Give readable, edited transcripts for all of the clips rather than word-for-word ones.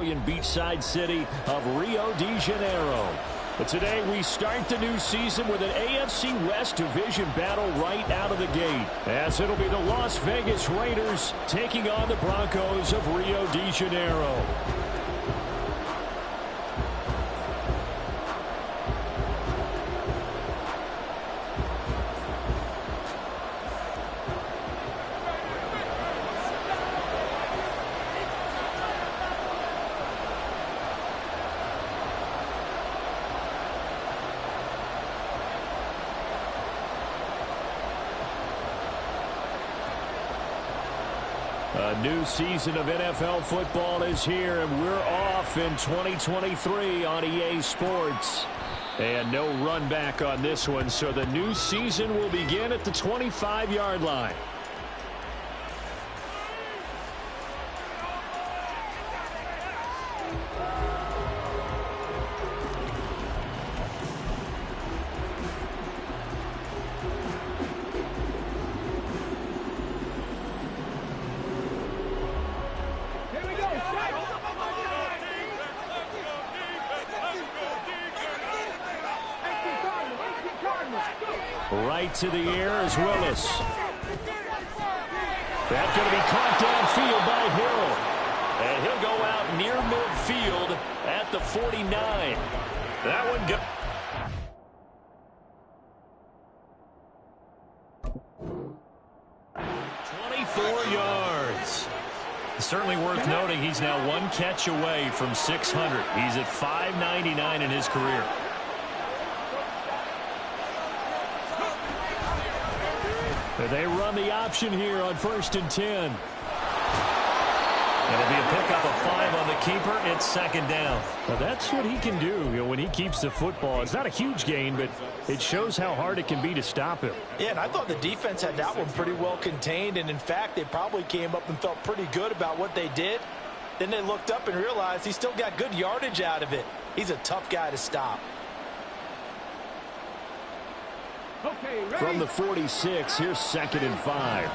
beachside city of Rio de Janeiro. But today we start the new season with an AFC West division battle right out of the gate, as it'll be the Las Vegas Raiders taking on the Broncos of Rio de Janeiro. A new season of NFL football is here, and we're off in 2023 on EA Sports. And no run back on this one, so the new season will begin at the 25-yard line. Right to the air is Willis. That's going to be caught downfield by Hill. And he'll go out near midfield at the 49. That one goes. Certainly worth noting he's now one catch away from 600. He's at 599 in his career. They run the option here on 1st and 10. It'll be a pickup of 5 on the keeper. It's 2nd down. Well, that's what he can do, when he keeps the football. It's not a huge gain, but it shows how hard it can be to stop him. Yeah, and I thought the defense had that one pretty well contained, and in fact, they probably came up and felt pretty good about what they did. Then they looked up and realized he still got good yardage out of it. He's a tough guy to stop. Okay, from the 46, here's 2nd and 5.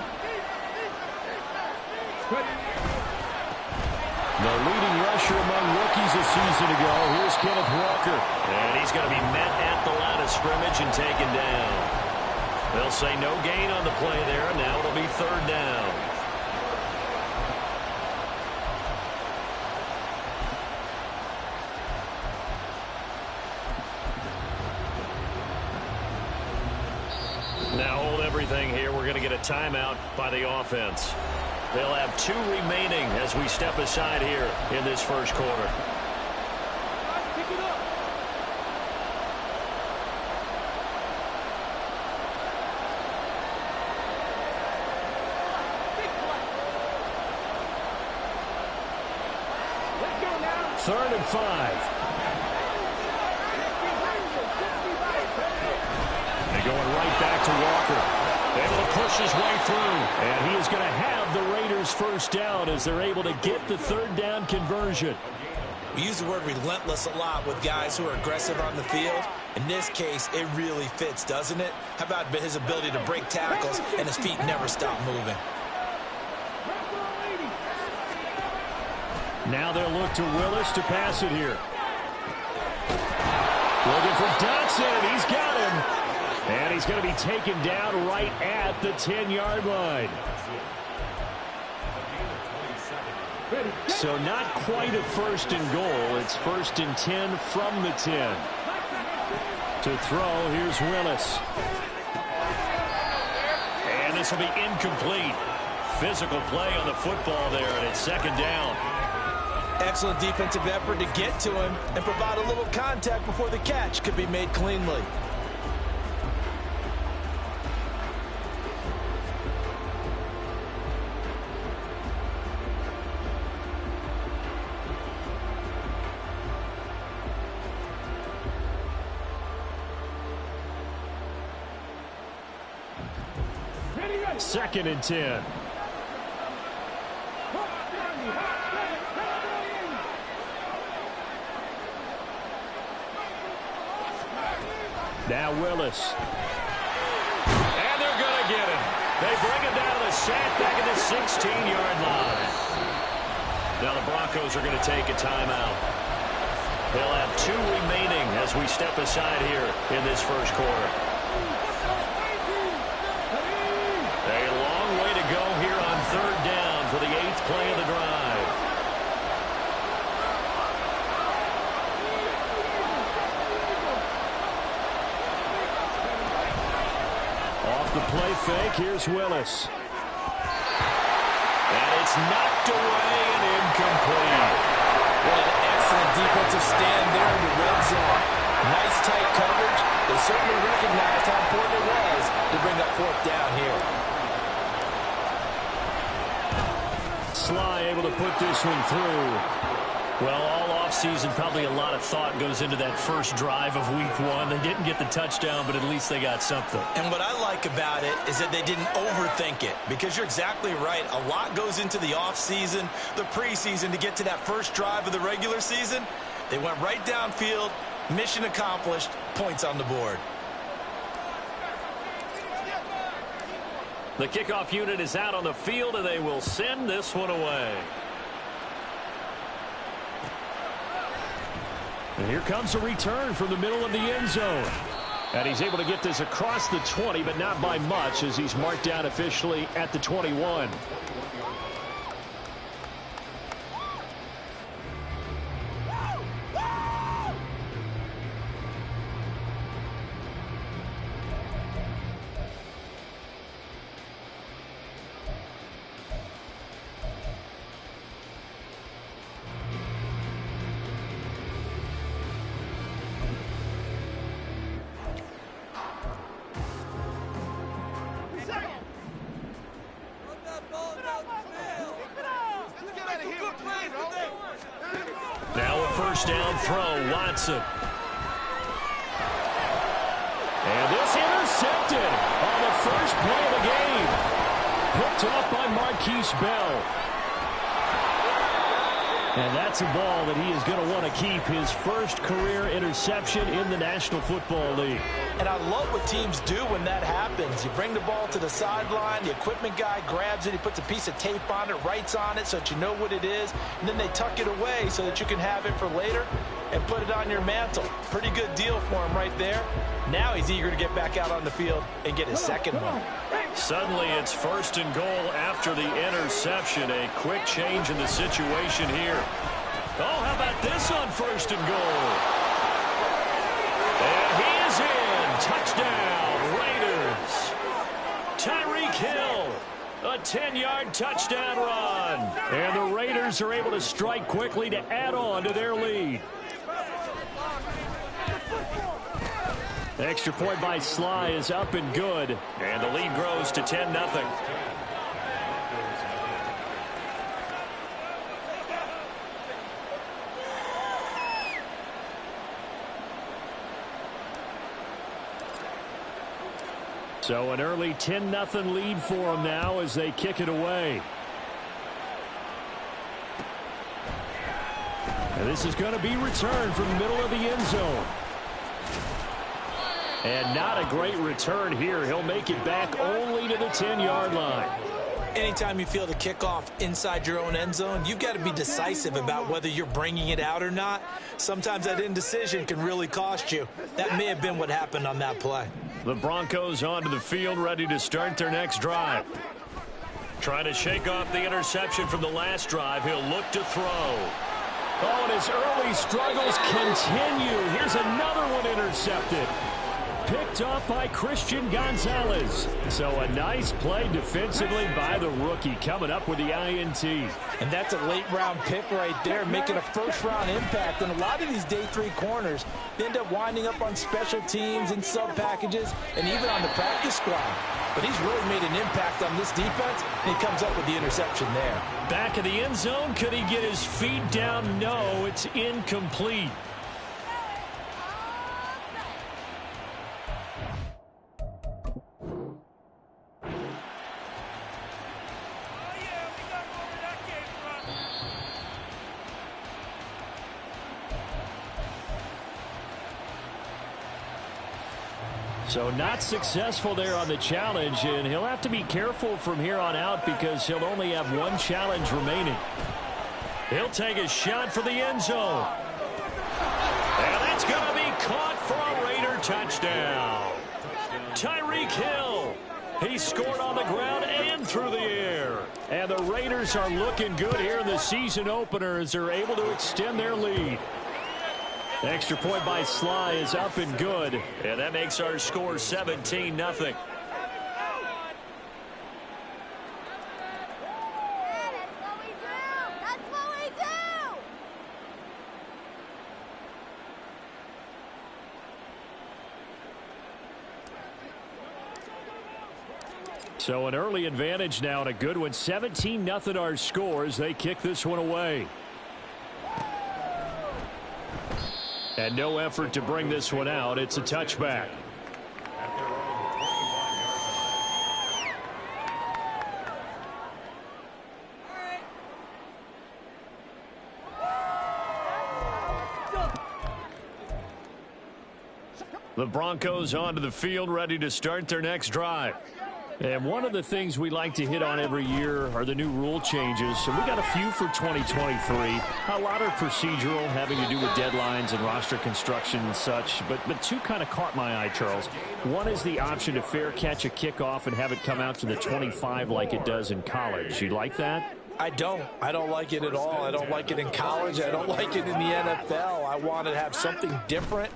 The leading rusher among rookies a season ago. Here's Kenneth Walker. And he's going to be met at the line of scrimmage and taken down. They'll say no gain on the play there. Now it'll be 3rd down. Now hold everything here. We're going to get a timeout by the offense. They'll have 2 remaining as we step aside here in this first quarter. Third and 5. They're going right back to Walker. Able to push his way through. And he is going to have the Raiders first down as they're able to get the 3rd down conversion. We use the word relentless a lot with guys who are aggressive on the field. In this case, it really fits, doesn't it? How about his ability to break tackles and his feet never stop moving? Now they'll look to Willis to pass it here. Looking for Dotson. He's got him. And he's going to be taken down right at the 10-yard line. So not quite a 1st and goal. It's 1st and 10 from the 10. To throw, here's Willis. And this will be incomplete. Physical play on the football there, and it's 2nd down. Excellent defensive effort to get to him and provide a little contact before the catch could be made cleanly. Second and 10. Now Willis. And they're going to get him. They bring him down to the sack back at the 16-yard line. Now the Broncos are going to take a timeout. They'll have 2 remaining as we step aside here in this first quarter. A long way to go here on 3rd down for the 8th play of the drive. Off the play fake, here's Willis. And it's knocked away and incomplete. What an excellent defensive stand there in the red zone. Nice tight coverage. They certainly recognized how important it was to bring up 4th down here. Sly able to put this one through. Well, all offseason, probably a lot of thought goes into that first drive of week 1. They didn't get the touchdown, but at least they got something. And what I like about it is that they didn't overthink it, because you're exactly right. A lot goes into the offseason, the preseason, to get to that first drive of the regular season. They went right downfield, mission accomplished, points on the board. The kickoff unit is out on the field, and they will send this one away. And here comes a return from the middle of the end zone. And he's able to get this across the 20, but not by much, as he's marked down officially at the 21. Now a first down throw, Watson. And this intercepted on the first play of the game. Picked up by Marquise Bell. And that's a ball that he is going to want to keep, his first career interception in the National Football League. And I love what teams do when that happens. You bring the ball to the sideline, the equipment guy grabs it, he puts a piece of tape on it, writes on it so that you know what it is, and then they tuck it away so that you can have it for later and put it on your mantle. Pretty good deal for him right there. Now he's eager to get back out on the field and get his second one. Suddenly it's 1st and goal after the interception. A quick change in the situation here. Oh, how about this on 1st and goal? And he is in. Touchdown, Raiders. Tyreek Hill, a 10-yard touchdown run. And the Raiders are able to strike quickly to add on to their lead. The extra point by Sly is up and good. And the lead grows to 10-0. So an early 10-0 lead for them now as they kick it away. And this is going to be returned from the middle of the end zone. And not a great return here. He'll make it back only to the 10-yard line. Anytime you feel the kickoff inside your own end zone, you've got to be decisive about whether you're bringing it out or not. Sometimes that indecision can really cost you. That may have been what happened on that play. The Broncos onto the field, ready to start their next drive. Trying to shake off the interception from the last drive. He'll look to throw. Oh, and his early struggles continue. Here's another one intercepted. Picked up by Christian Gonzalez. So a nice play defensively by the rookie, coming up with the INT. And that's a late-round pick right there, making a first-round impact. And a lot of these day 3 corners end up winding up on special teams and sub-packages and even on the practice squad. But he's really made an impact on this defense, and he comes up with the interception there. Back of the end zone. Could he get his feet down? No, it's incomplete. So not successful there on the challenge, and he'll have to be careful from here on out because he'll only have one challenge remaining. He'll take a shot for the end zone. And that's going to be caught for a Raider touchdown. Tyreek Hill. He scored on the ground and through the air. And the Raiders are looking good here in the season opener as they're able to extend their lead. The extra point by Sly is up and good. And that makes our score 17-0. So an early advantage now and a good one. 17-0 our score as they kick this one away. And no effort to bring this one out. It's a touchback. The Broncos onto the field, ready to start their next drive. And one of the things we like to hit on every year are the new rule changes. And we got a few for 2023. A lot are procedural, having to do with deadlines and roster construction and such. But two kind of caught my eye, Charles. One is the option to fair catch a kickoff and have it come out to the 25 like it does in college. You like that? I don't like it at all. I don't like it in college. I don't like it in the NFL. I wanted to have something different,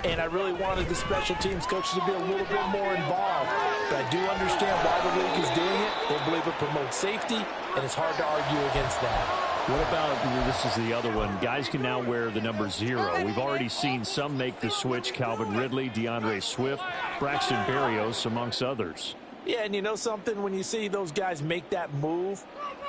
and I really wanted the special teams coaches to be a little bit more involved. But I do understand why the league is doing it. They believe it promotes safety, and it's hard to argue against that. What about, this is the other one, guys can now wear the number 0. We've already seen some make the switch. Calvin Ridley, DeAndre Swift, Braxton Berrios, amongst others. Yeah, and you know something? When you see those guys make that move,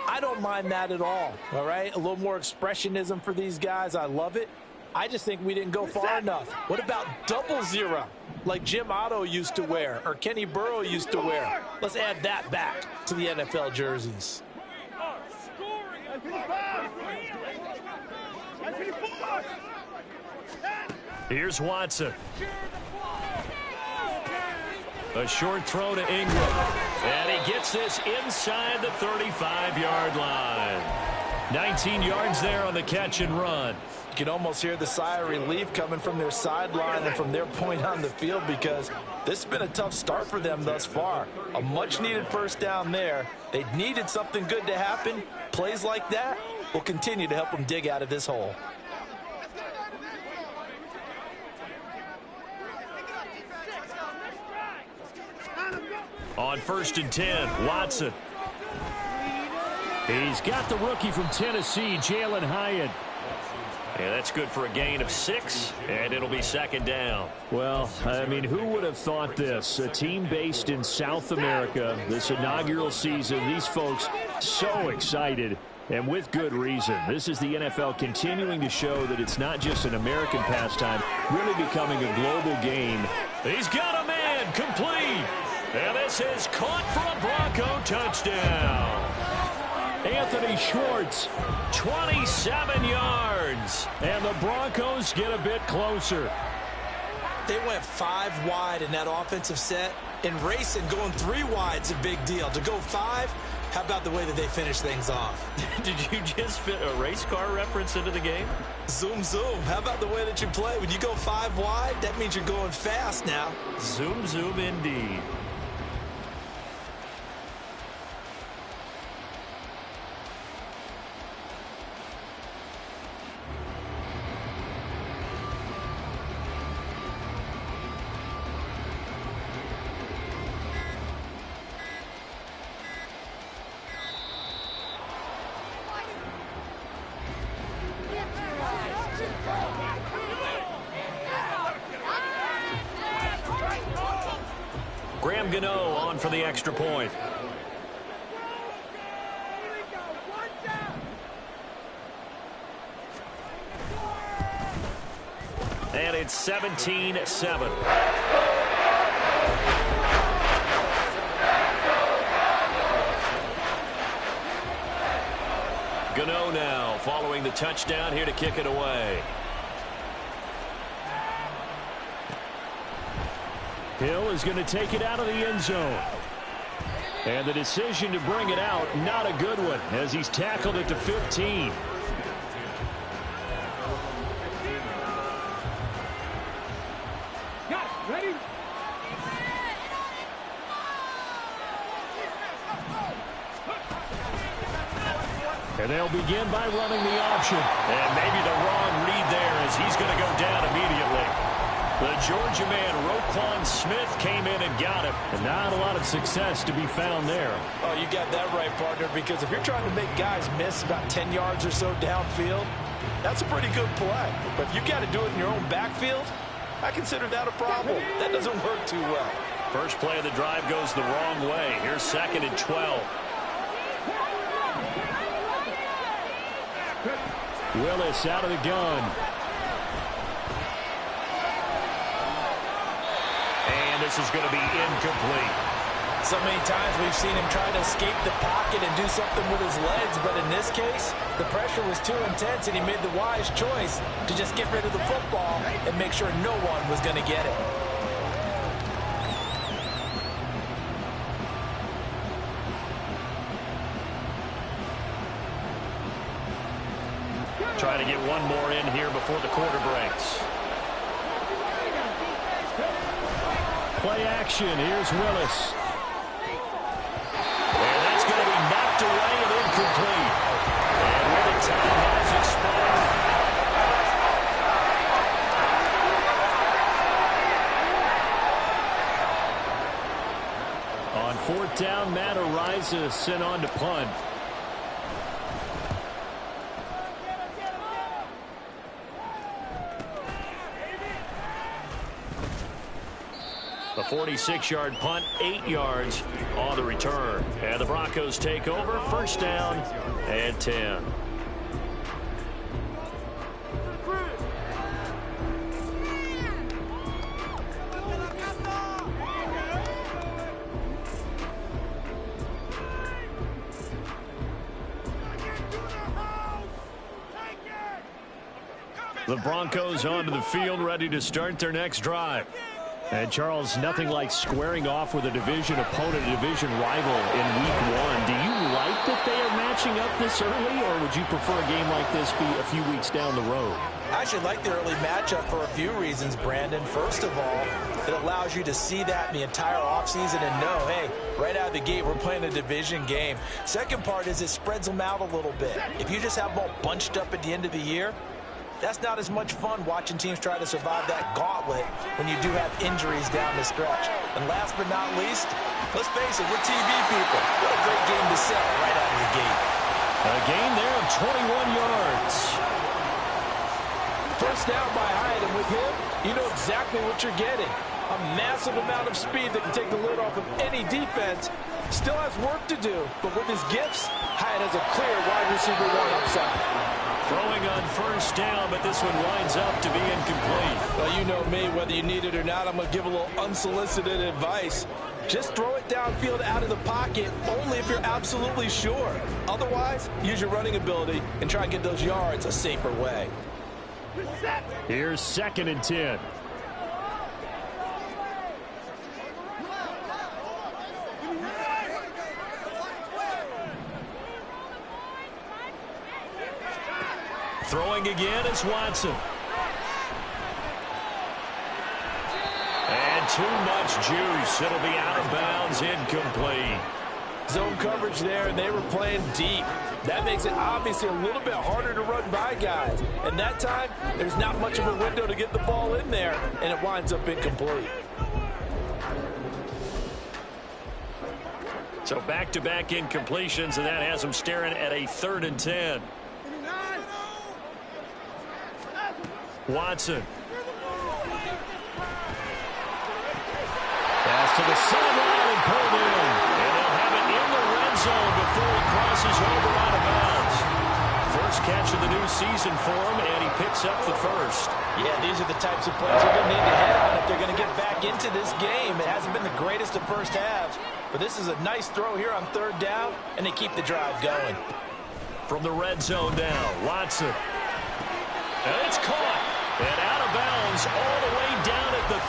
I don't mind that at all right? A little more expressionism for these guys. I love it. I just think we didn't go far enough. What about 00, like Jim Otto used to wear or Kenny Burrow used to wear? Let's add that back to the NFL jerseys. Here's Watson. A short throw to Ingram. And he gets this inside the 35-yard line. 19 yards there on the catch and run. You can almost hear the sigh of relief coming from their sideline and from their point on the field because this has been a tough start for them thus far. A much-needed first down there. They needed something good to happen. Plays like that will continue to help them dig out of this hole. On 1st and 10, Watson. He's got the rookie from Tennessee, Jalen Hyatt. Yeah, that's good for a gain of 6, and it'll be 2nd down. Well, I mean, who would have thought this? A team based in South America, this inaugural season, these folks so excited, and with good reason. This is the NFL continuing to show that it's not just an American pastime, really becoming a global game. He's got a man, complete. And this is caught for a Bronco touchdown. Anthony Schwartz, 27 yards. And the Broncos get a bit closer. They went 5 wide in that offensive set. And racing, going 3 wide is a big deal. To go 5, how about the way that they finish things off? Did you just fit a race car reference into the game? Zoom, zoom. How about the way that you play? When you go 5 wide, that means you're going fast now. Zoom, zoom indeed. On for the extra point. And it's 17-7. Gano now following the touchdown here to kick it away. Hill is going to take it out of the end zone. And the decision to bring it out, not a good one, as he's tackled it to 15. And they'll begin by running the option. And maybe the wrong read there as he's going to go down immediately. The Georgia man, Roquan Smith, came in and got him. And not a lot of success to be found there. Oh, you got that right, partner, because if you're trying to make guys miss about 10 yards or so downfield, that's a pretty good play. But if you got to do it in your own backfield, I consider that a problem. That doesn't work too well. First play of the drive goes the wrong way. Here's 2nd and 12. Willis out of the gun. And this is going to be incomplete. So many times we've seen him try to escape the pocket and do something with his legs, but in this case, the pressure was too intense and he made the wise choice to just get rid of the football and make sure no one was going to get it. Try to get one more in here before the quarter breaks. Play action. Here's Willis. And that's going to be knocked away and incomplete. And where the time has expired. On 4th down, Matt Araiza sent on to punt. A 46-yard punt, 8 yards on the return. And the Broncos take over, 1st down and 10. The Broncos onto the field, ready to start their next drive. And, Charles, nothing like squaring off with a division opponent, a division rival in Week 1. Do you like that they are matching up this early, or would you prefer a game like this be a few weeks down the road? I actually like the early matchup for a few reasons, Brandon. First of all, it allows you to see that in the entire offseason and know, hey, right out of the gate, we're playing a division game. Second part is it spreads them out a little bit. If you just have them all bunched up at the end of the year, that's not as much fun watching teams try to survive that gauntlet when you do have injuries down the stretch. And last but not least, let's face it, we're TV people. What a great game to sell right out of the gate. A gain there of 21 yards. First down by Hyatt, and with him, you know exactly what you're getting. A massive amount of speed that can take the lid off of any defense. Still has work to do, but with his gifts, Hyatt has a clear wide receiver 1 upside. Throwing on 1st down, but this one winds up to be incomplete. Well, you know me, whether you need it or not, I'm going to give a little unsolicited advice. Just throw it downfield out of the pocket only if you're absolutely sure. Otherwise, use your running ability and try and get those yards a safer way. Here's 2nd and 10. Throwing again is Watson. And too much juice. It'll be out of bounds, incomplete. Zone coverage there, and they were playing deep. That makes it obviously a little bit harder to run by guys. And that time, there's not much of a window to get the ball in there, and it winds up incomplete. So back-to-back incompletions, and that has them staring at a 3rd and 10. Watson. Pass to the sideline and pulled in. And they'll have it in the red zone before he crosses over out of bounds. First catch of the new season for him, and he picks up the first. Yeah, these are the types of plays they're going to need to hit on if they're going to get back into this game. It hasn't been the greatest of first halves, but this is a nice throw here on 3rd down, and they keep the drive going. From the red zone now, Watson. And it's caught. And out of bounds all the way down at the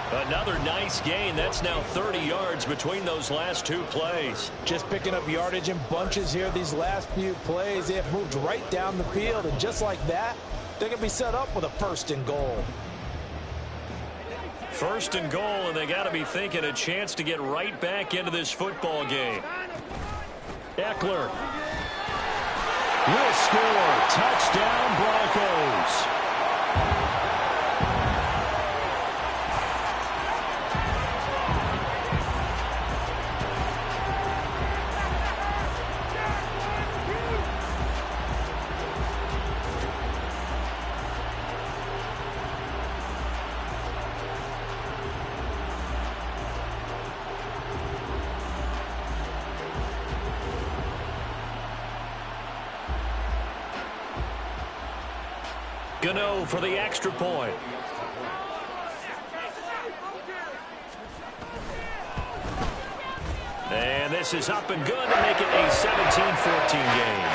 3. Another nice gain. That's now 30 yards between those last 2 plays. Just picking up yardage in bunches here these last few plays. They have moved right down the field, and just like that, they're going to be set up with a 1st and goal. 1st and goal, and they got to be thinking a chance to get right back into this football game. Eckler. will score. Touchdown, Broncos. Gano for the extra point. And this is up and good to make it a 17-14 game.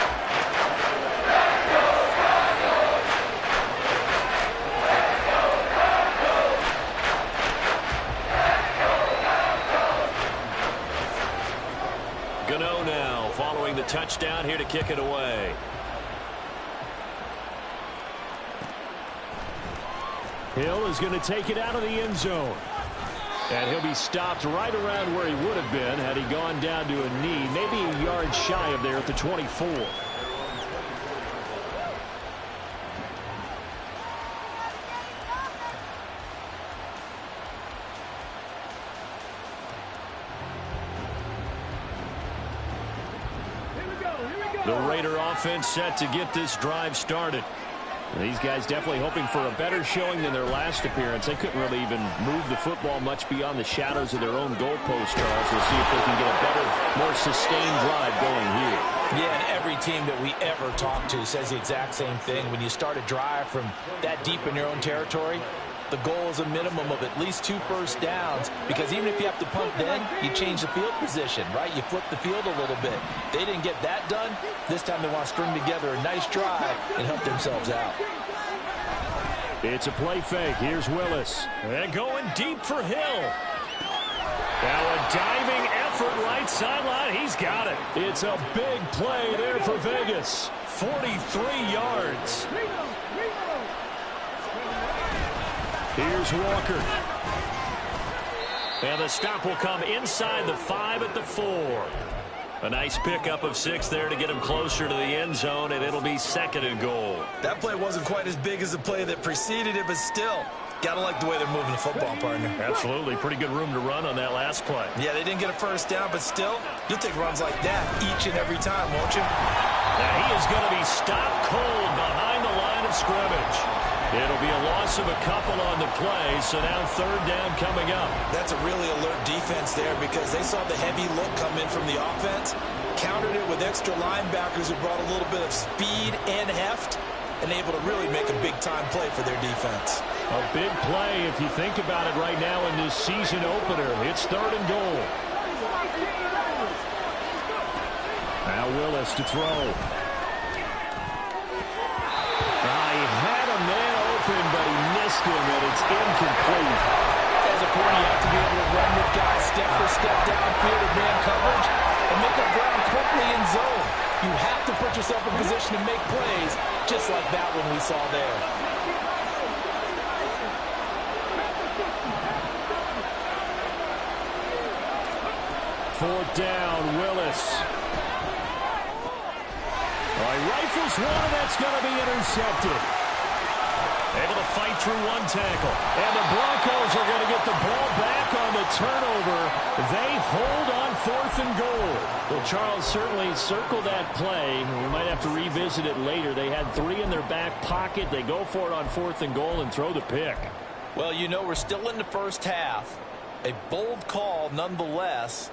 Gano now following the touchdown here to kick it away. Hill is going to take it out of the end zone. And he'll be stopped right around where he would have been had he gone down to a knee, maybe a yard shy of there at the 24. The Raider offense set to get this drive started. These guys definitely hoping for a better showing than their last appearance. They couldn't really even move the football much beyond the shadows of their own goalpost, Charles. We'll see if they can get a better, more sustained drive going here. Yeah, and every team that we ever talk to says the exact same thing. When you start a drive from that deep in your own territory, the goal is a minimum of at least 2 first downs, because even if you have to punt then, you change the field position, right? You flip the field a little bit. They didn't get that done. This time they want to string together a nice drive and help themselves out. It's a play fake. Here's Willis. And going deep for Hill. Now a diving effort right sideline. He's got it. It's a big play there for Vegas. 43 yards. Here's Walker. And the stop will come inside the 5 at the 4. A nice pickup of 6 there to get him closer to the end zone, and it'll be 2nd and goal. That play wasn't quite as big as the play that preceded it, but still, gotta like the way they're moving the football, partner. Absolutely. Pretty good room to run on that last play. Yeah, they didn't get a first down, but still, you'll take runs like that each and every time, won't you? Now he is going to be stopped cold behind the line of scrimmage. It'll be a loss of a couple on the play, so now 3rd down coming up. That's a really alert defense there, because they saw the heavy look come in from the offense, countered it with extra linebackers who brought a little bit of speed and heft, and able to really make a big-time play for their defense. A big play if you think about it right now in this season opener. It's 3rd and goal. Now Willis to throw. He had a man open, but he missed him, and it's incomplete. As a corner, you have to be able to run with guys step for step downfield with man coverage and make up ground quickly in zone. You have to put yourself in position to make plays, just like that one we saw there. Fourth down, Willis. Rifles one, and that's going to be intercepted. Able to fight through one tackle. And the Broncos are going to get the ball back on the turnover. They hold on 4th and goal. Well, Charles, certainly circle that play. We might have to revisit it later. They had 3 in their back pocket. They go for it on 4th and goal and throw the pick. Well, you know, we're still in the first half. A bold call nonetheless.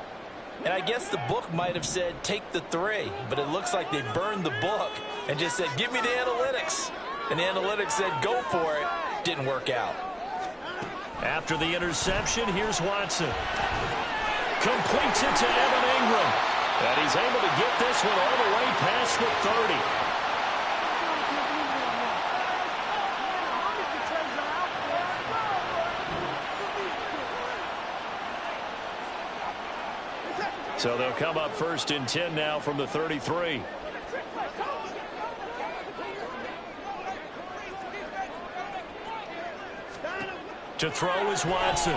And I guess the book might have said take the 3, but it looks like they burned the book and just said give me the analytics. And the analytics said go for it. Didn't work out. After the interception, here's Watson. Completes it to Evan Ingram. And he's able to get this one all the way past the 30. So they'll come up 1st and 10 now from the 33. To throw is Watson.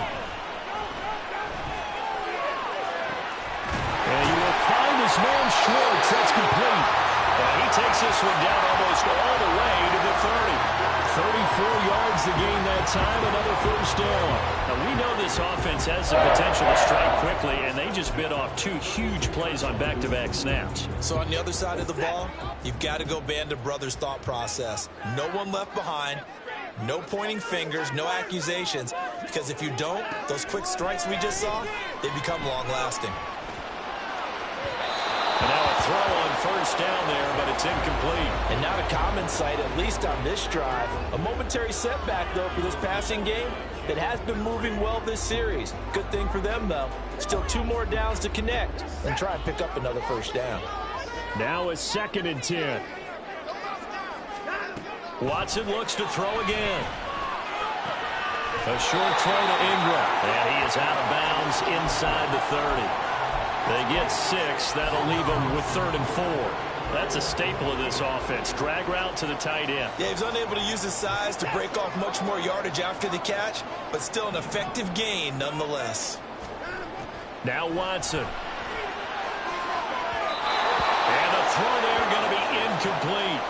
And you will find his man Schwartz. That's complete. And he takes this one down almost all the way to the 30. 34 yards to gain that time, another first down. Now, we know this offense has the potential to strike quickly, and they just bit off 2 huge plays on back-to-back snaps. So on the other side of the ball, you've got to go band of brothers thought process. No one left behind, no pointing fingers, no accusations, because if you don't, those quick strikes we just saw, they become long-lasting. And now a throw on first down there, but it's incomplete. And not a common sight, at least on this drive. A momentary setback, though, for this passing game. It has been moving well this series. Good thing for them, though. Still 2 more downs to connect and try and pick up another first down. Now a 2nd and 10. Watson looks to throw again. A short throw to Ingram. And he is out of bounds inside the 30. They get 6. That'll leave them with 3rd and 4. That's a staple of this offense. Drag route to the tight end. Yeah, he's unable to use his size to break off much more yardage after the catch, but still an effective gain nonetheless. Now Watson. And the throw there going to be incomplete.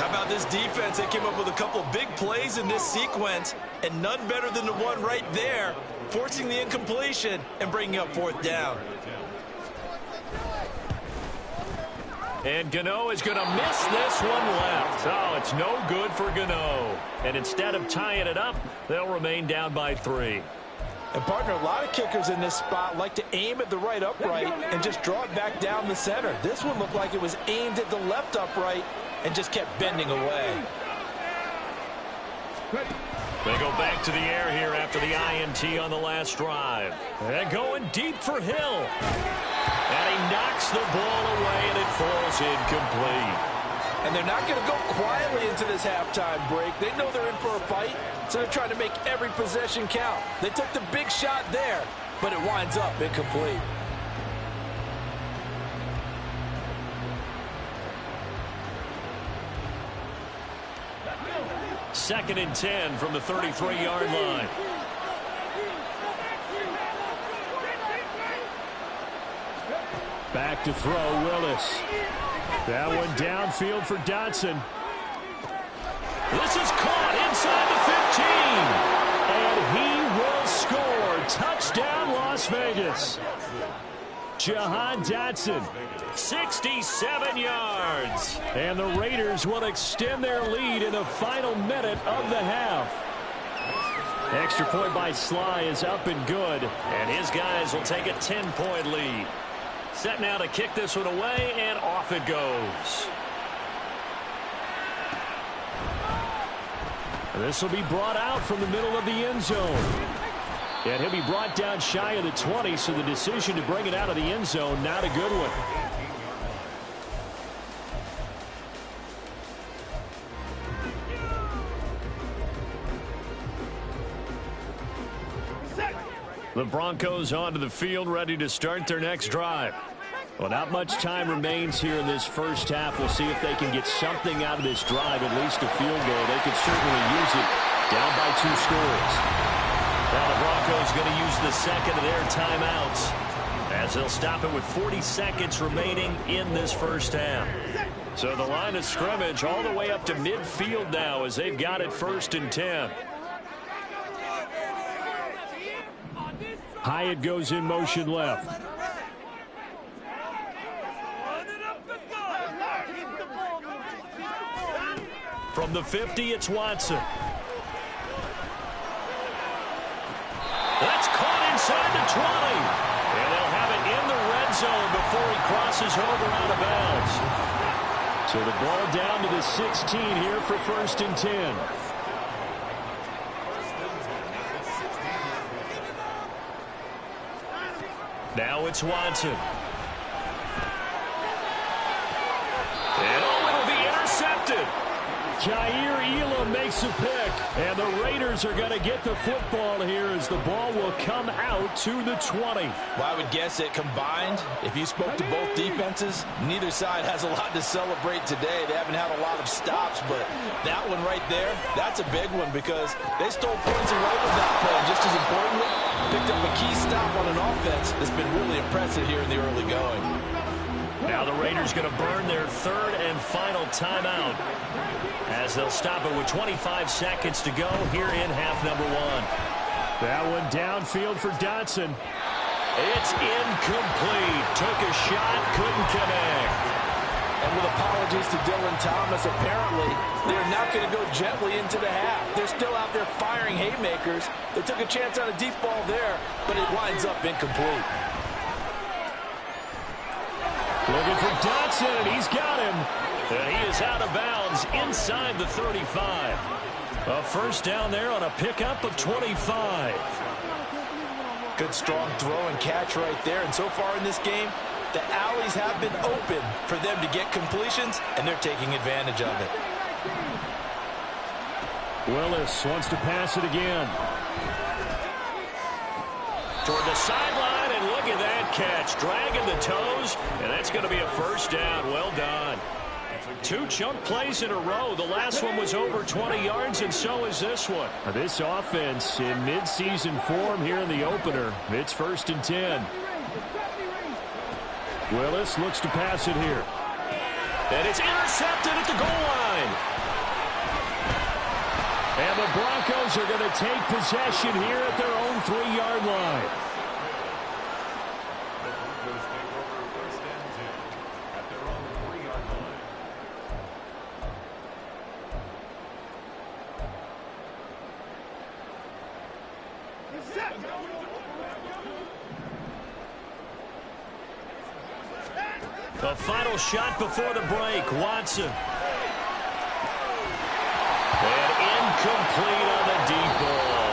How about this defense? They came up with a couple of big plays in this sequence, and none better than the one right there, forcing the incompletion and bringing up 4th down. And Gano is going to miss this one left. Oh, it's no good for Gano. And instead of tying it up, they'll remain down by 3. And, partner, a lot of kickers in this spot like to aim at the right upright and just draw it back down the center. This one looked like it was aimed at the left upright and just kept bending away. They go back to the air here after the INT on the last drive. And going deep for Hill. And he knocks the ball away, and it falls incomplete. And they're not going to go quietly into this halftime break. They know they're in for a fight, so they're trying to make every possession count. They took the big shot there, but it winds up incomplete. Second and 10 from the 33-yard line. Back to throw, Willis. That one downfield for Dotson. This is caught inside the 15. And he will score. Touchdown, Las Vegas. Jahan Dotson, 67 yards. And the Raiders will extend their lead in the final minute of the half. Extra point by Sly is up and good. And his guys will take a 10-point lead. Set now to kick this one away, and off it goes. This will be brought out from the middle of the end zone. And he'll be brought down shy of the 20, so the decision to bring it out of the end zone, not a good one. The Broncos onto the field, ready to start their next drive. Well, not much time remains here in this first half. We'll see if they can get something out of this drive, at least a field goal. They could certainly use it, down by 2 scores. Now the Broncos going to use the second of their timeouts, as they'll stop it with 40 seconds remaining in this first half. So the line of scrimmage all the way up to midfield now, as they've got it 1st and 10. Hyatt goes in motion left. From the 50, it's Watson. That's caught inside the 20. And they'll have it in the red zone before he crosses over out of bounds. So the ball down to the 16 here for 1st and 10. Now it's Watson. And it'll be intercepted. Jair Elam makes a pick. And the Raiders are going to get the football here as the ball will come out to the 20. Well, I would guess it combined. If you spoke to both defenses, neither side has a lot to celebrate today. They haven't had a lot of stops, but that one right there, that's a big one because they stole points away with that play. And just as importantly, picked up a key stop on an offense that's been really impressive here in the early going. Now the Raiders going to burn their third and final timeout as they'll stop it with 25 seconds to go here in half number one. That one downfield for Dotson. It's incomplete. Took a shot, couldn't connect. And with apologies to Dylan Thomas, apparently they're not going to go gently into the half. They're still out there firing haymakers. They took a chance on a deep ball there, but it winds up incomplete. Looking for Dotson, and he's got him. And he is out of bounds inside the 35. A first down there on a pickup of 25. Good strong throw and catch right there. And so far in this game, the alleys have been open for them to get completions, and they're taking advantage of it. Willis wants to pass it again. Toward the sideline, and look at that catch. Dragging the toes, and that's going to be a first down. Well done. 2 chunk plays in a row. The last one was over 20 yards, and so is this one. This offense in midseason form here in the opener. It's 1st and 10. Willis looks to pass it here. And it's intercepted at the goal line. And the Broncos are going to take possession here at their own 3-yard line. The final shot before the break. Watson. And incomplete on the deep ball.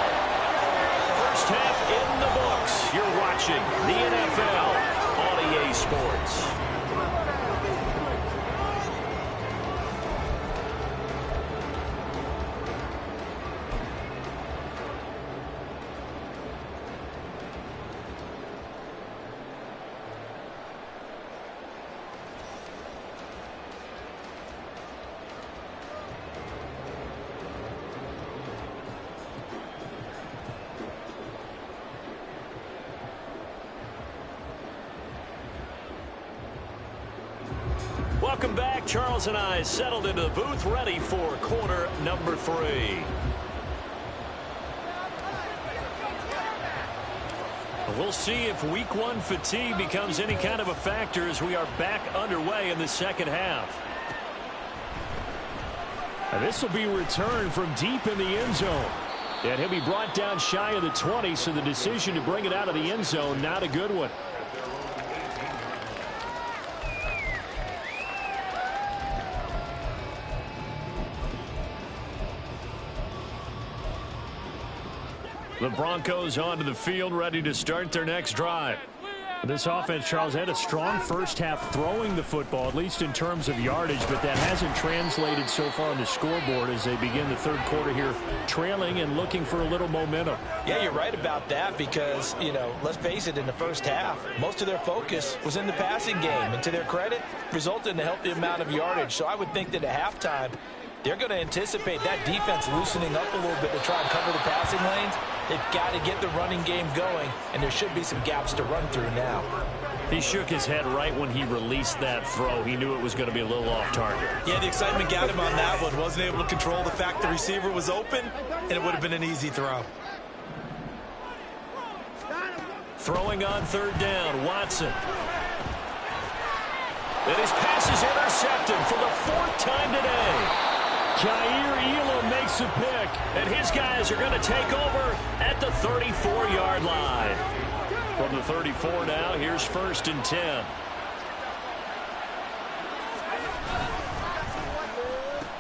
First half in the books. You're watching the NFL on EA Sports. Welcome back. Charles and I settled into the booth, ready for quarter number 3. We'll see if week 1 fatigue becomes any kind of a factor as we are back underway in the second half. And this will be returned from deep in the end zone. And he'll be brought down shy of the 20, so the decision to bring it out of the end zone, not a good one. The Broncos onto the field, ready to start their next drive. This offense, Charles, had a strong first half throwing the football, at least in terms of yardage, but that hasn't translated so far on the scoreboard as they begin the third quarter here, trailing and looking for a little momentum. Yeah, you're right about that because, you know, let's face it, in the first half, most of their focus was in the passing game, and to their credit, resulted in a healthy amount of yardage. So I would think that at halftime, they're going to anticipate that defense loosening up a little bit to try and cover the passing lanes. They've got to get the running game going, and there should be some gaps to run through now. He shook his head right when he released that throw. He knew it was going to be a little off target. Yeah, the excitement got him on that one. Wasn't able to control the fact the receiver was open, and it would have been an easy throw. Throwing on third down, Watson. And his pass is intercepted for the 4th time today. Jair Elam makes a pick. And his guys are going to take over at the 34-yard line. From the 34 now, here's 1st and 10.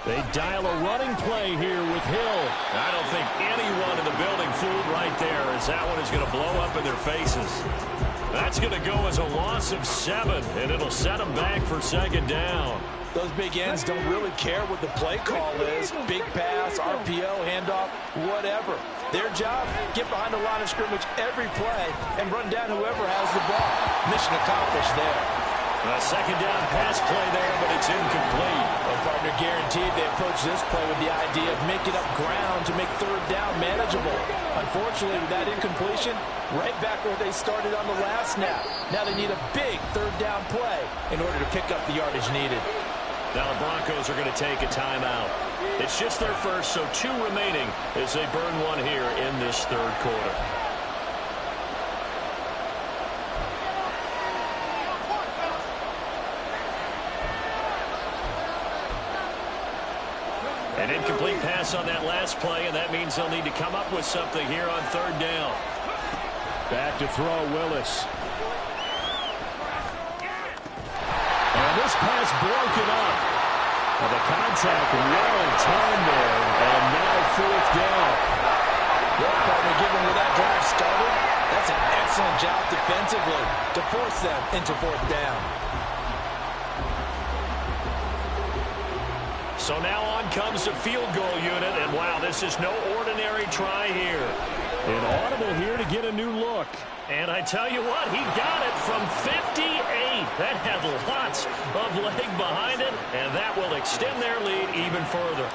They dial a running play here with Hill. I don't think anyone in the building fooled right there, as that one is going to blow up in their faces. That's going to go as a loss of 7, and it'll set them back for 2nd down. Those big ends don't really care what the play call is. Big pass, RPO, handoff, whatever. Their job, get behind the line of scrimmage every play and run down whoever has the ball. Mission accomplished there. A second down pass play there, but it's incomplete. Well, partner, guaranteed they approach this play with the idea of making up ground to make third down manageable. Unfortunately, with that incompletion, right back where they started on the last snap. Now they need a big third down play in order to pick up the yardage needed. Now the Broncos are going to take a timeout. It's just their first, so 2 remaining as they burn one here in this third quarter. An incomplete pass on that last play, and that means they'll need to come up with something here on third down. Back to throw, Willis. And this pass broken up. And the contact well timed there, and now fourth down. Well, partner, given where that drive started, that's an excellent job defensively to force them into fourth down. So now on comes the field goal unit, and wow, this is no ordinary try here. An audible here to get a new look. And I tell you what, he got it from 58. That had lots of leg behind it, and that will extend their lead even further.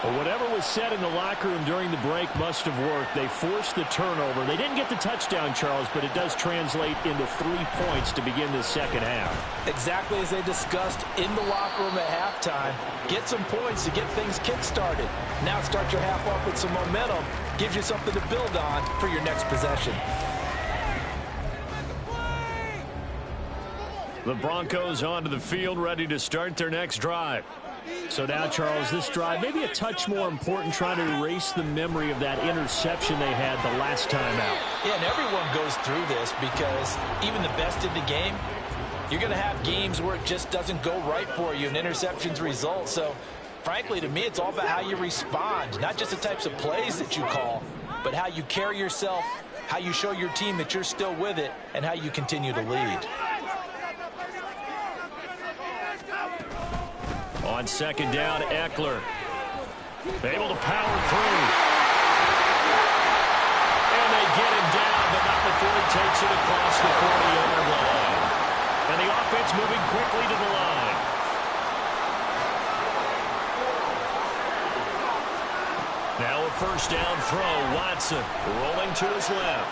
Well, whatever was said in the locker room during the break must have worked. They forced the turnover. They didn't get the touchdown, Charles, but it does translate into 3 points to begin the second half. Exactly as they discussed in the locker room at halftime. Get some points to get things kick-started. Now start your half off with some momentum. Gives you something to build on for your next possession. The Broncos onto the field, ready to start their next drive. So now, Charles, this drive maybe a touch more important, trying to erase the memory of that interception they had the last time out. Yeah, and everyone goes through this because even the best in the game, you're going to have games where it just doesn't go right for you and interceptions result. So, frankly, to me, it's all about how you respond, not just the types of plays that you call, but how you carry yourself, how you show your team that you're still with it, and how you continue to lead. On second down, Eckler. Able to power through. And they get him down, but not before he takes it across the 40-yard line. And the offense moving quickly to the line. Now a first down throw. Watson rolling to his left.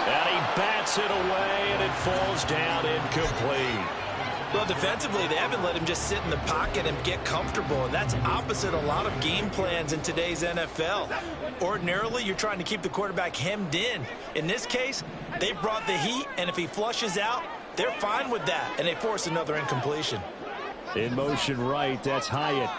And he bats it away, and it falls down incomplete. Well, defensively, they haven't let him just sit in the pocket and get comfortable, and that's opposite a lot of game plans in today's NFL. Ordinarily, you're trying to keep the quarterback hemmed in. In this case, they brought the heat, and if he flushes out, they're fine with that, and they force another incompletion. In motion right, that's Hyatt.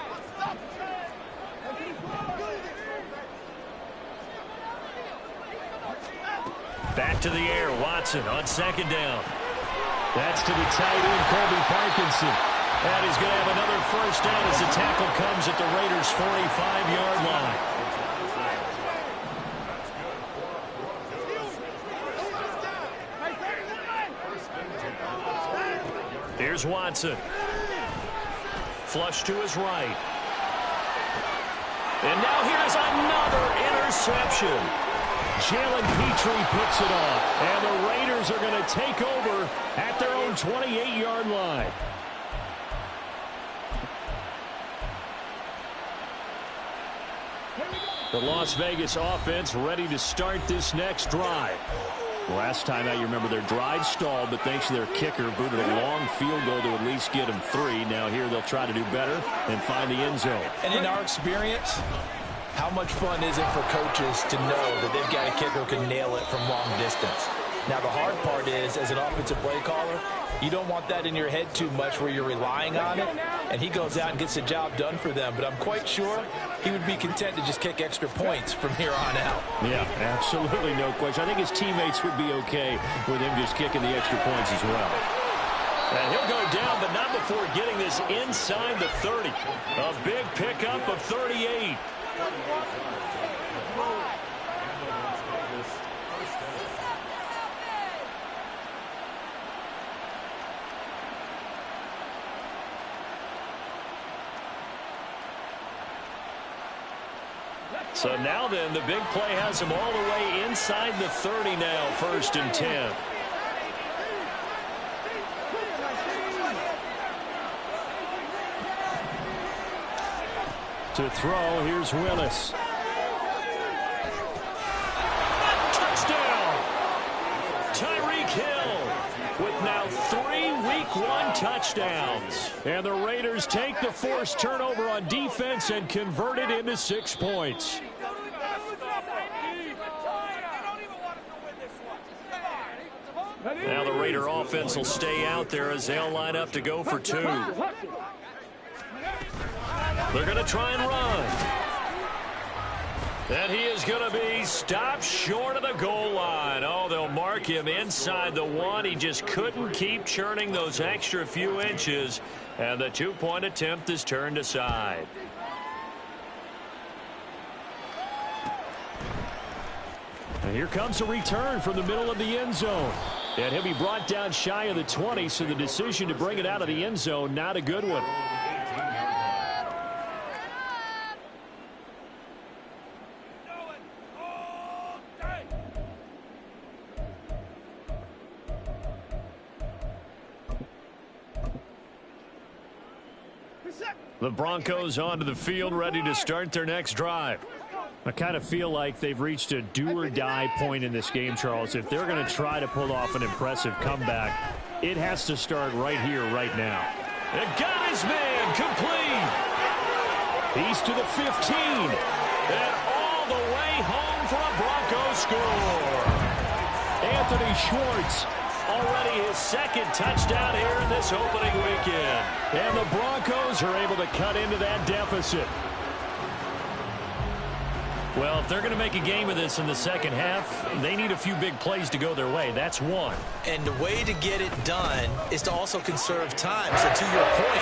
Back to the air, Watson on second down. That's to the tight end, Colby Parkinson. And he's going to have another first down as the tackle comes at the Raiders' 45-yard line. Here's Watson. Flush to his right. And now here's another interception. Jalen Petrie picks it off, and the Raiders are going to take over at their own 28-yard line. The Las Vegas offense ready to start this next drive. Last time out, you remember their drive stalled, but thanks to their kicker, booted a long field goal to at least get them 3. Now here they'll try to do better and find the end zone. And in our experience, how much fun is it for coaches to know that they've got a kicker who can nail it from long distance? Now, the hard part is, as an offensive play caller, you don't want that in your head too much where you're relying on it, and he goes out and gets the job done for them. But I'm quite sure he would be content to just kick extra points from here on out. Yeah, absolutely no question. I think his teammates would be okay with him just kicking the extra points as well. And he'll go down, but not before getting this inside the 30. A big pickup of 38. So now then, the big play has him all the way inside the 30 now, 1st and 10. To throw, here's Willis. Touchdown! Tyreek Hill with now 3 Week 1 touchdowns. And the Raiders take the forced turnover on defense and convert it into 6 points. Now the Raider offense will stay out there as they'll line up to go for 2. They're going to try and run. And he is going to be stopped short of the goal line. Oh, they'll mark him inside the 1. He just couldn't keep churning those extra few inches. And the 2-point attempt is turned aside. And here comes a return from the middle of the end zone. And he'll be brought down shy of the 20, so the decision to bring it out of the end zone, not a good one. The Broncos onto the field, ready to start their next drive. I kind of feel like they've reached a do-or-die point in this game, Charles. If they're going to try to pull off an impressive comeback, it has to start right here, right now. And got his man complete. He's to the 15. And all the way home for a Broncos score. Anthony Schwartz. Already his 2nd touchdown here in this opening weekend. And the Broncos are able to cut into that deficit. Well, if they're going to make a game of this in the second half, they need a few big plays to go their way. That's one. And the way to get it done is to also conserve time. So to your point,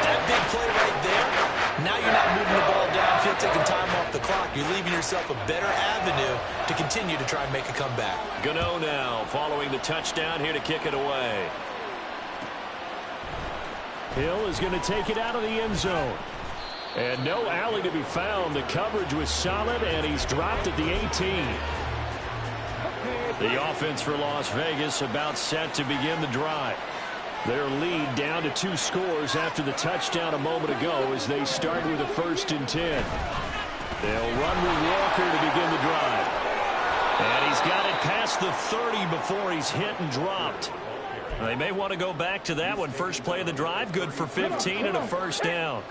that big play right there, now you're not moving the ball downfield, taking time off the clock. You're leaving yourself a better avenue to continue to try and make a comeback. Gano now following the touchdown here to kick it away. Hill is going to take it out of the end zone. And no alley to be found. The coverage was solid, and he's dropped at the 18. The offense for Las Vegas about set to begin the drive. Their lead down to 2 scores after the touchdown a moment ago as they start with a 1st and 10. They'll run with Walker to begin the drive. And he's got it past the 30 before he's hit and dropped. They may want to go back to that one. First play of the drive, good for 15 and a 1st down.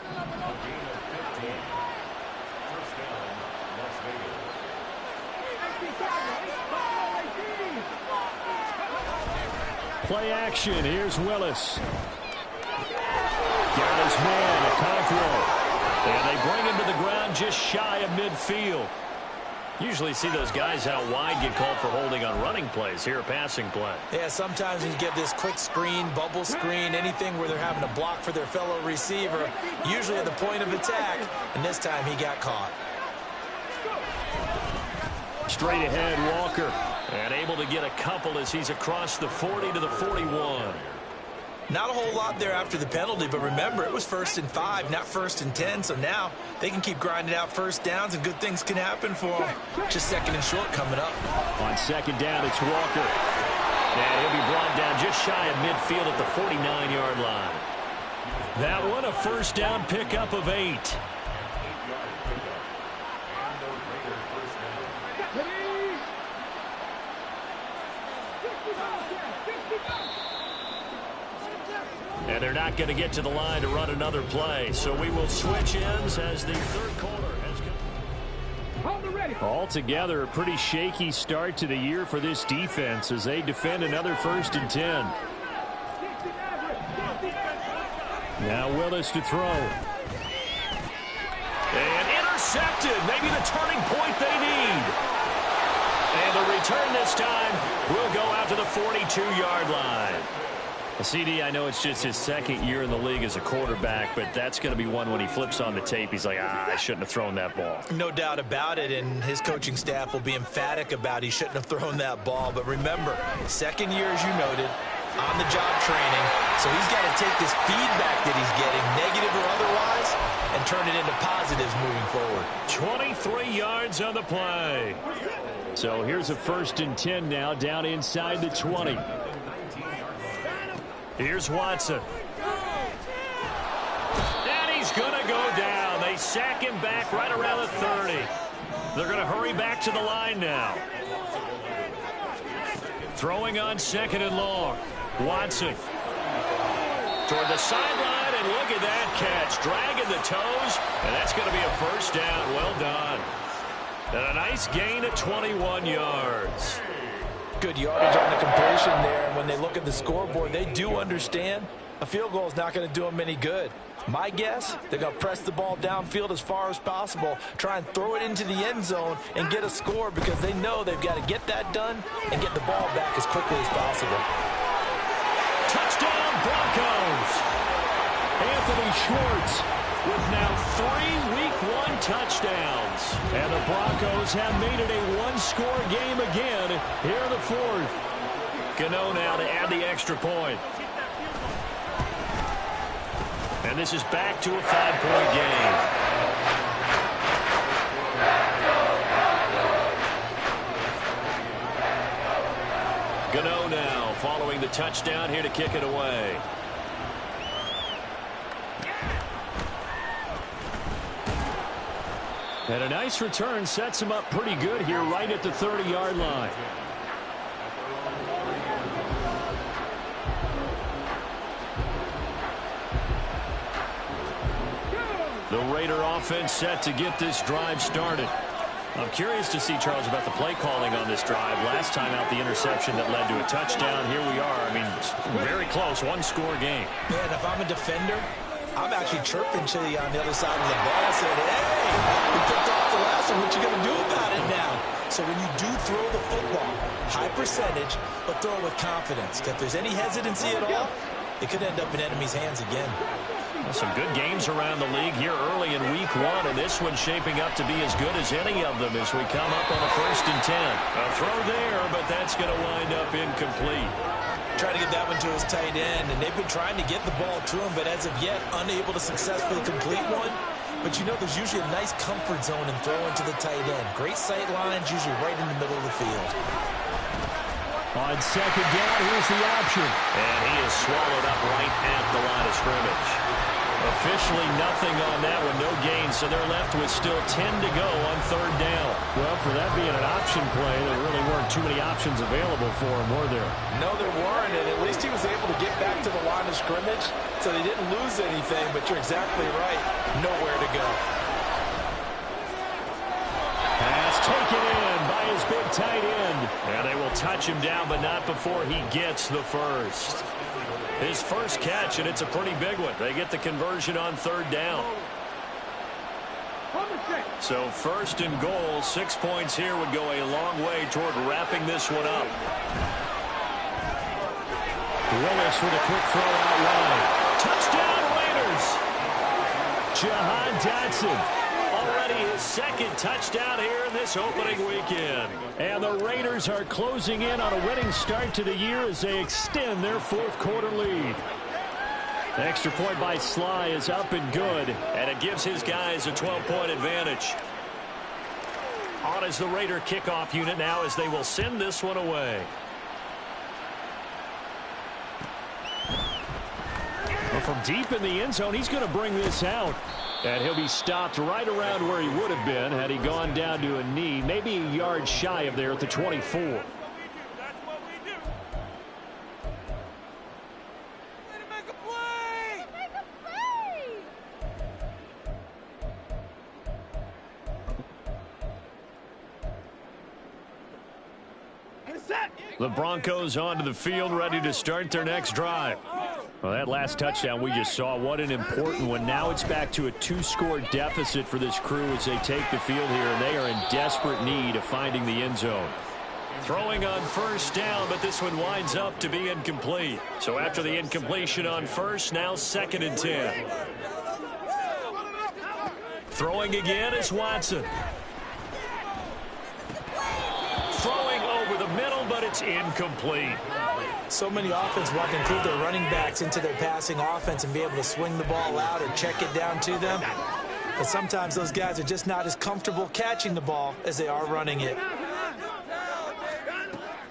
Play action. Here's Willis. Got his man, Okonkwo. And they bring him to the ground just shy of midfield. Usually see those guys out wide get called for holding on running plays. Here a passing play. Yeah, sometimes when you get this quick screen, bubble screen, anything where they're having to block for their fellow receiver, usually at the point of attack, and this time he got caught. Straight ahead, Walker. And able to get a couple as he's across the 40 to the 41. Not a whole lot there after the penalty, but remember, it was 1st and 5, not 1st and 10, so now they can keep grinding out 1st downs, and good things can happen for them. Just 2nd and short coming up. On 2nd down, it's Walker. And he'll be brought down just shy of midfield at the 49-yard line. That one a 1st down pickup of 8. And they're not going to get to the line to run another play. So we will switch ends as the 3rd quarter has come. Altogether, a pretty shaky start to the year for this defense as they defend another 1st and 10. Now Willis to throw. And intercepted. Maybe the turning point they need. And the return this time will go out to the 42-yard line. CD, I know it's just his 2nd year in the league as a quarterback, but that's going to be one when he flips on the tape. He's like, I shouldn't have thrown that ball. No doubt about it, and his coaching staff will be emphatic about he shouldn't have thrown that ball. But remember, 2nd year, as you noted, on-the-job training. So he's got to take this feedback that he's getting, negative or otherwise, and turn it into positives moving forward. 23 yards on the play. So here's a 1st and 10 now, down inside the 20. Here's Watson. And he's going to go down. They sack him back right around the 30. They're going to hurry back to the line now. Throwing on 2nd and long. Watson. Toward the sideline, and look at that catch. Dragging the toes, and that's going to be a 1st down. Well done. And a nice gain of 21 yards. Good yardage on the completion there. And when they look at the scoreboard, they do understand a field goal is not going to do them any good. My guess, they're going to press the ball downfield as far as possible, try and throw it into the end zone and get a score because they know they've got to get that done and get the ball back as quickly as possible. Touchdown, Broncos! Anthony Schwartz with now 3 Week 1 touchdowns. And the Broncos have made it a one-score game again here in the 4th. Gano now to add the extra point. And this is back to a 5-point game. Gano now following the touchdown here to kick it away. And a nice return sets him up pretty good here right at the 30-yard line. The Raider offense set to get this drive started. I'm curious to see, Charles, about the play calling on this drive. Last time out, the interception that led to a touchdown. Here we are. I mean, very close, one-score game. Man, if I'm a defender, I'm actually chirping Chili on the other side of the ball, saying, hey, we picked off the last one. What you going to do about it now? So when you do throw the football, high percentage, but throw it with confidence. If there's any hesitancy at all, it could end up in enemy's hands again. Some good games around the league here early in Week 1, and this one's shaping up to be as good as any of them as we come up on a 1st and 10. A throw there, but that's going to wind up incomplete. Trying to get that one to his tight end, and they've been trying to get the ball to him, but as of yet, unable to successfully complete one. But you know there's usually a nice comfort zone in throwing to the tight end. Great sight lines, usually right in the middle of the field. On 2nd down, here's the option. And he is swallowed up right at the line of scrimmage. Officially nothing on that one, no gain, so they're left with still 10 to go on 3rd down. Well, for that being an option play, there really weren't too many options available for him, were there? No, there weren't, and at least he was able to get back to the line of scrimmage, so they didn't lose anything, but you're exactly right. Nowhere to go. Pass taken in by his big tight end. And they will touch him down, but not before he gets the first. His first catch, and it's a pretty big one. They get the conversion on 3rd down. So 1st and goal, 6 points here would go a long way toward wrapping this one up. Willis with a quick throw out wide. Touchdown Raiders! Jahan Dotson. Already his 2nd touchdown here in this opening weekend. And the Raiders are closing in on a winning start to the year as they extend their 4th quarter lead. The extra point by Sly is up and good. And it gives his guys a 12-point advantage. On is the Raider kickoff unit now as they will send this one away. Well, from deep in the end zone, he's going to bring this out. And he'll be stopped right around where he would have been had he gone down to a knee, maybe a yard shy of there at the 24. The Broncos onto the field, ready to start their next drive. Well, that last touchdown we just saw, what an important one. Now it's back to a 2-score deficit for this crew as they take the field here, and they are in desperate need of finding the end zone. Throwing on 1st down, but this one winds up to be incomplete. So after the incompletion on 1st, now 2nd and 10. Throwing again is Watson. Throwing over the middle, but it's incomplete. So many offenses want to include their running backs into their passing offense and be able to swing the ball out or check it down to them. But sometimes those guys are just not as comfortable catching the ball as they are running it.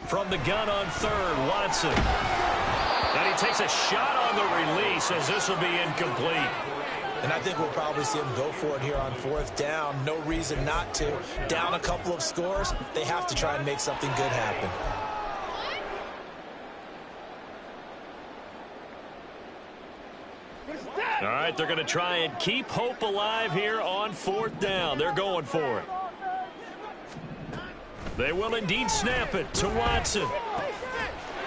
From the gun on third, Watson. And he takes a shot on the release as this will be incomplete. And I think we'll probably see him go for it here on fourth down. No reason not to. Down a couple of scores, they have to try and make something good happen. All right, they're going to try and keep hope alive here on fourth down. They're going for it. They will indeed snap it to Watson.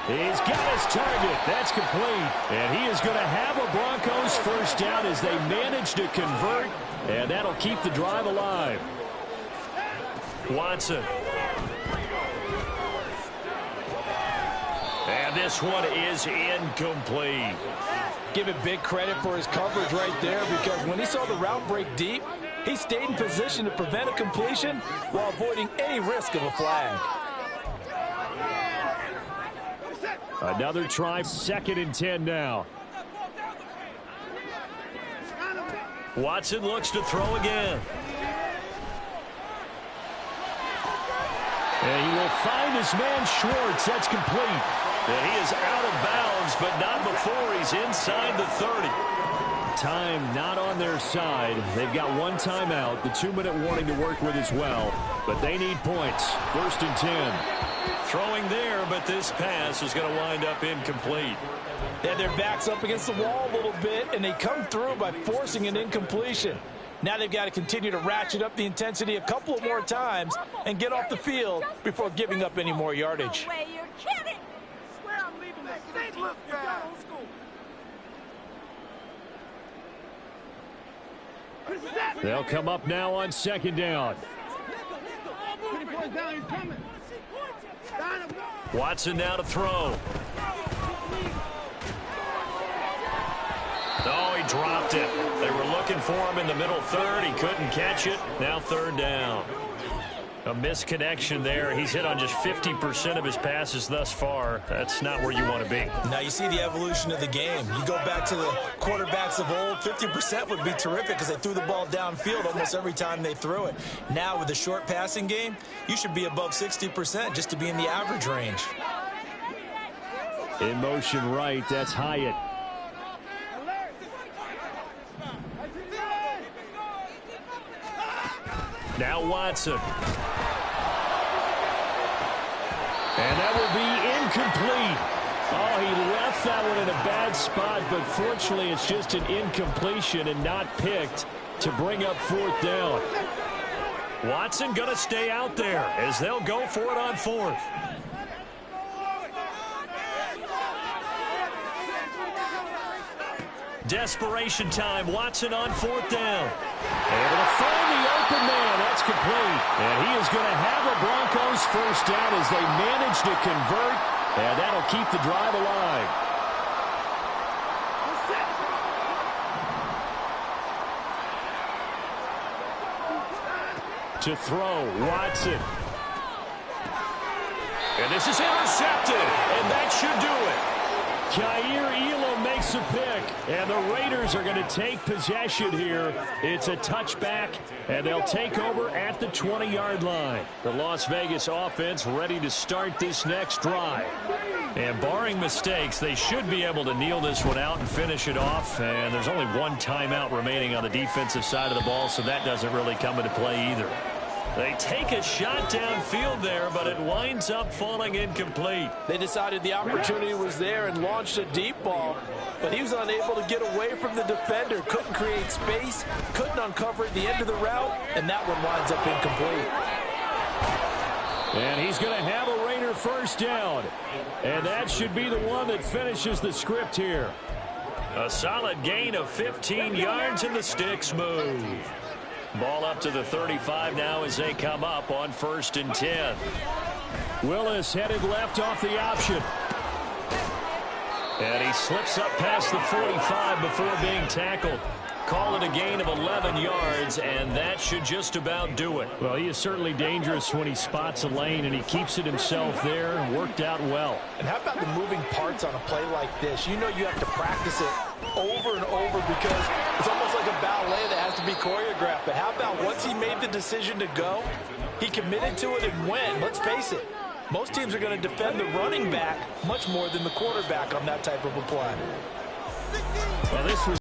He's got his target. That's complete. And he is going to have a Broncos first down as they manage to convert. And that'll keep the drive alive. Watson. And this one is incomplete. Give him big credit for his coverage right there, because when he saw the route break deep, he stayed in position to prevent a completion while avoiding any risk of a flag. Another try, 2nd and 10 now. Watson looks to throw again. And he will find his man Schwartz. That's complete. And he is out of bounds, but not before he's inside the 30. Time not on their side. They've got one timeout, the 2-minute warning to work with as well. But they need points. 1st and 10. Throwing there, but this pass is going to wind up incomplete. They had their backs up against the wall a little bit, and they come through by forcing an incompletion. Now they've got to continue to ratchet up the intensity a couple of more times and get off the field before giving up any more yardage. No way, you're kidding. They'll come up now on 2nd down. Watson now to throw. Oh, he dropped it. They were looking for him in the middle third. He couldn't catch it. Now 3rd down. A misconnection there. He's hit on just 50% of his passes thus far. That's not where you want to be. Now you see the evolution of the game. You go back to the quarterbacks of old, 50% would be terrific because they threw the ball downfield almost every time they threw it. Now with the short passing game, you should be above 60% just to be in the average range. In motion right, that's Hyatt. Now Watson. And that will be incomplete. Oh, he left that one in a bad spot, but fortunately it's just an incompletion and not picked to bring up 4th down. Watson going to stay out there as they'll go for it on 4th. Desperation time. Watson on 4th down. Able to find the open man. That's complete. And he is going to have a Broncos first down as they manage to convert. And that'll keep the drive alive. To throw, Watson. And this is intercepted. And that should do it. Kaiir Elam makes a pick, and the Raiders are going to take possession here. It's a touchback, and they'll take over at the 20-yard line. The Las Vegas offense ready to start this next drive. And barring mistakes, they should be able to kneel this one out and finish it off. And there's only one timeout remaining on the defensive side of the ball, so that doesn't really come into play either. They take a shot downfield there, but it winds up falling incomplete. They decided the opportunity was there and launched a deep ball, but he was unable to get away from the defender, couldn't create space, couldn't uncover at the end of the route, and that one winds up incomplete. And he's going to have a Raider first down, and that should be the one that finishes the script here. A solid gain of 15 yards, and the sticks move. Ball up to the 35 now as they come up on 1st and 10. Willis headed left off the option. And he slips up past the 45 before being tackled. Call it a gain of 11 yards, and that should just about do it. Well, he is certainly dangerous when he spots a lane, and he keeps it himself there and worked out well. And how about the moving parts on a play like this? You know you have to practice it over and over because it's almost like a ballet that has to be choreographed, but how about once he made the decision to go, he committed to it and went. Let's face it, most teams are going to defend the running back much more than the quarterback on that type of a play. Well, this was